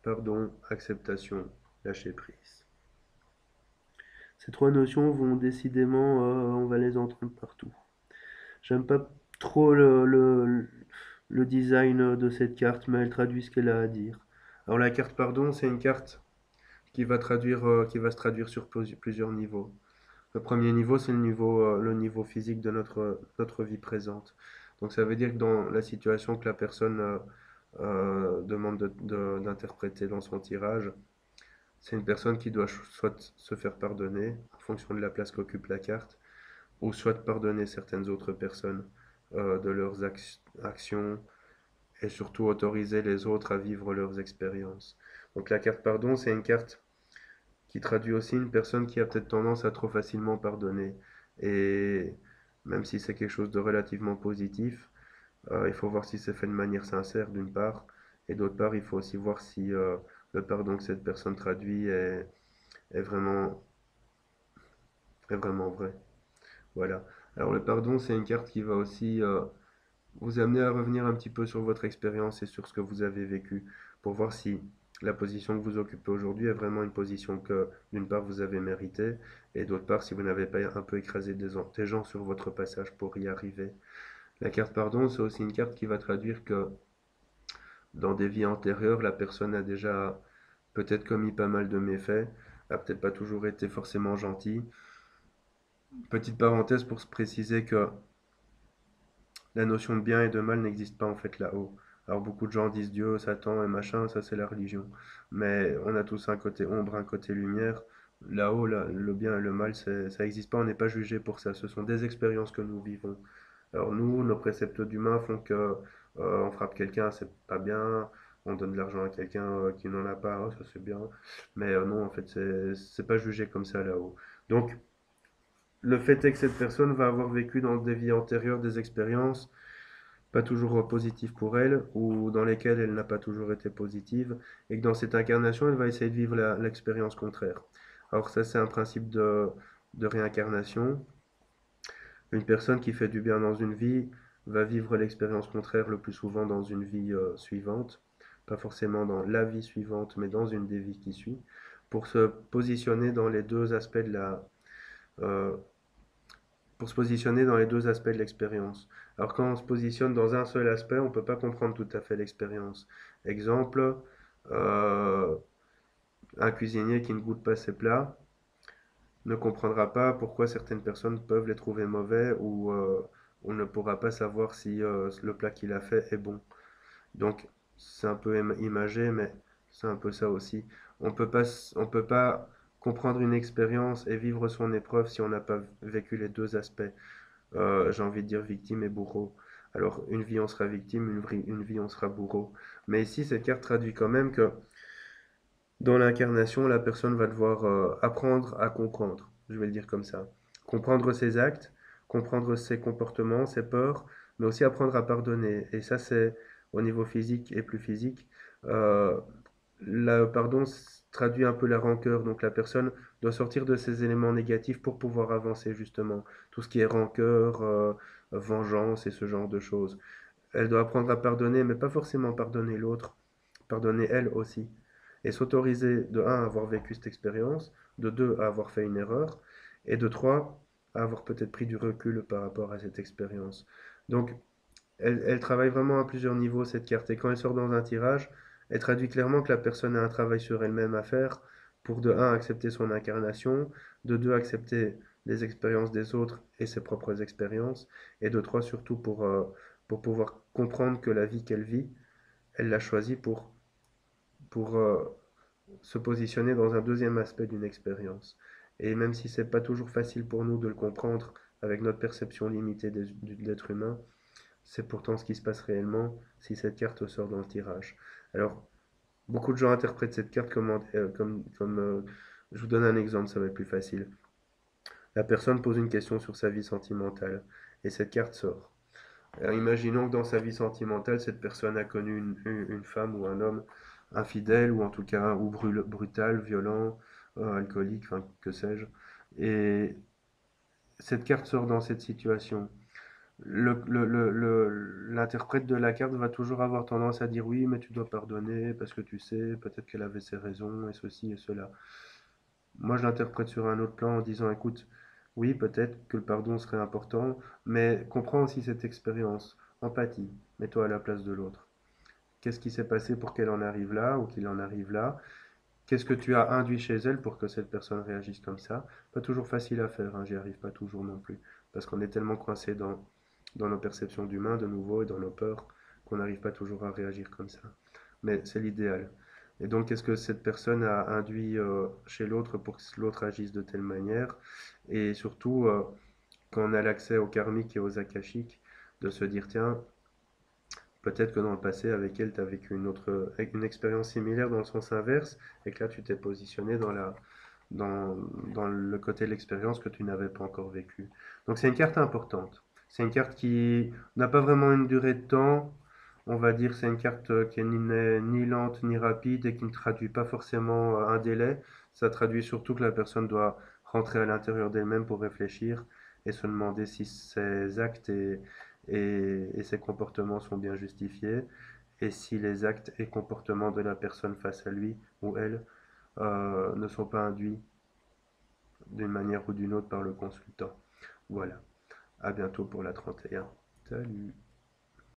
pardon, acceptation, lâcher prise. Ces trois notions vont décidément, on va les entendre partout. J'aime pas trop le design de cette carte, mais elle traduit ce qu'elle a à dire. Alors la carte pardon, c'est une carte qui va se traduire sur plusieurs niveaux. Le premier niveau, c'est le niveau physique de notre vie présente. Donc ça veut dire que dans la situation que la personne demande d'interpréter dans son tirage, c'est une personne qui doit soit se faire pardonner en fonction de la place qu'occupe la carte, ou soit pardonner certaines autres personnes de leurs actions et surtout autoriser les autres à vivre leurs expériences. Donc la carte pardon, c'est une carte qui traduit aussi une personne qui a peut-être tendance à trop facilement pardonner. Et même si c'est quelque chose de relativement positif, il faut voir si c'est fait de manière sincère d'une part, et d'autre part, il faut aussi voir si le pardon que cette personne traduit est vraiment, est vraiment vrai. Voilà. Alors le pardon, c'est une carte qui va aussi vous amener à revenir un petit peu sur votre expérience et sur ce que vous avez vécu pour voir si la position que vous occupez aujourd'hui est vraiment une position que, d'une part, vous avez méritée et d'autre part, si vous n'avez pas un peu écrasé des gens sur votre passage pour y arriver. La carte pardon, c'est aussi une carte qui va traduire que dans des vies antérieures, la personne a déjà peut-être commis pas mal de méfaits, a peut-être pas toujours été forcément gentille. Petite parenthèse pour se préciser que la notion de bien et de mal n'existe pas en fait là-haut. Alors beaucoup de gens disent Dieu, Satan et machin, ça c'est la religion. Mais on a tous un côté ombre, un côté lumière. Là-haut, le bien et le mal, ça n'existe pas, on n'est pas jugé pour ça. Ce sont des expériences que nous vivons. Alors nous, nos préceptes d'humains font que on frappe quelqu'un, c'est pas bien. On donne de l'argent à quelqu'un qui n'en a pas, oh, ça c'est bien. Mais non, en fait, c'est pas jugé comme ça là-haut. Donc, le fait est que cette personne va avoir vécu dans des vies antérieures des expériences pas toujours positives pour elle, ou dans lesquelles elle n'a pas toujours été positive, et que dans cette incarnation, elle va essayer de vivre l'expérience contraire. Alors ça, c'est un principe de réincarnation. Une personne qui fait du bien dans une vie va vivre l'expérience contraire le plus souvent dans une vie suivante, pas forcément dans la vie suivante, mais dans une des vies qui suit, pour se positionner dans les deux aspects de euh, pour se positionner dans les deux aspects de l'expérience. Alors quand on se positionne dans un seul aspect, on ne peut pas comprendre tout à fait l'expérience. Exemple, euh, un cuisinier qui ne goûte pas ses plats ne comprendra pas pourquoi certaines personnes peuvent les trouver mauvais ou on ne pourra pas savoir si le plat qu'il a fait est bon. Donc c'est un peu imagé, mais c'est un peu ça aussi. On peut pas comprendre une expérience et vivre son épreuve si on n'a pas vécu les deux aspects. J'ai envie de dire victime et bourreau. Alors, une vie, on sera victime, une vie, on sera bourreau. Mais ici, cette carte traduit quand même que dans l'incarnation, la personne va devoir apprendre à comprendre. Je vais le dire comme ça. Comprendre ses actes, comprendre ses comportements, ses peurs, mais aussi apprendre à pardonner. Et ça, c'est au niveau physique et plus physique. Euh, le pardon traduit un peu la rancœur, donc la personne doit sortir de ces éléments négatifs pour pouvoir avancer justement. Tout ce qui est rancœur, vengeance et ce genre de choses. Elle doit apprendre à pardonner, mais pas forcément pardonner l'autre, pardonner elle aussi. Et s'autoriser de un à avoir vécu cette expérience, de 2 à avoir fait une erreur, et de 3 à avoir peut-être pris du recul par rapport à cette expérience. Donc elle travaille vraiment à plusieurs niveaux cette carte. Et quand elle sort dans un tirage, elle traduit clairement que la personne a un travail sur elle-même à faire pour de un accepter son incarnation, de 2 accepter les expériences des autres et ses propres expériences, et de 3 surtout pour pouvoir comprendre que la vie qu'elle vit, elle l'a choisie pour se positionner dans un deuxième aspect d'une expérience. Et même si c'est pas toujours facile pour nous de le comprendre avec notre perception limitée de l'être humain, c'est pourtant ce qui se passe réellement si cette carte sort dans le tirage. Alors, beaucoup de gens interprètent cette carte je vous donne un exemple, ça va être plus facile. La personne pose une question sur sa vie sentimentale et cette carte sort. Alors, imaginons que dans sa vie sentimentale, cette personne a connu une femme ou un homme infidèle ou en tout cas ou brutal, violent, alcoolique, enfin que sais-je. Et cette carte sort dans cette situation. L'interprète de la carte va toujours avoir tendance à dire oui, mais tu dois pardonner parce que tu sais, peut-être qu'elle avait ses raisons et ceci et cela. Moi, je l'interprète sur un autre plan en disant, écoute, oui, peut-être que le pardon serait important, mais comprends aussi cette expérience. Empathie, mets-toi à la place de l'autre. Qu'est-ce qui s'est passé pour qu'elle en arrive là ou qu'il en arrive là? Qu'est-ce que tu as induit chez elle pour que cette personne réagisse comme ça? Pas toujours facile à faire, hein, j'y arrive pas toujours non plus. Parce qu'on est tellement coincé dans nos perceptions d'humains de nouveau et dans nos peurs qu'on n'arrive pas toujours à réagir comme ça. Mais c'est l'idéal. Et donc, qu'est-ce que cette personne a induit chez l'autre pour que l'autre agisse de telle manière? Et surtout, quand on a l'accès au karmique et aux akashiques, de se dire, tiens, peut-être que dans le passé, avec elle, tu as vécu une expérience similaire dans le sens inverse, et que là, tu t'es positionné dans, dans le côté de l'expérience que tu n'avais pas encore vécu. Donc, c'est une carte importante. C'est une carte qui n'a pas vraiment une durée de temps. On va dire c'est une carte qui n'est ni lente ni rapide et qui ne traduit pas forcément un délai. Ça traduit surtout que la personne doit rentrer à l'intérieur d'elle-même pour réfléchir et se demander si ses actes et ses comportements sont bien justifiés et si les actes et comportements de la personne face à lui ou elle ne sont pas induits d'une manière ou d'une autre par le consultant. Voilà. À bientôt pour la 31. Salut.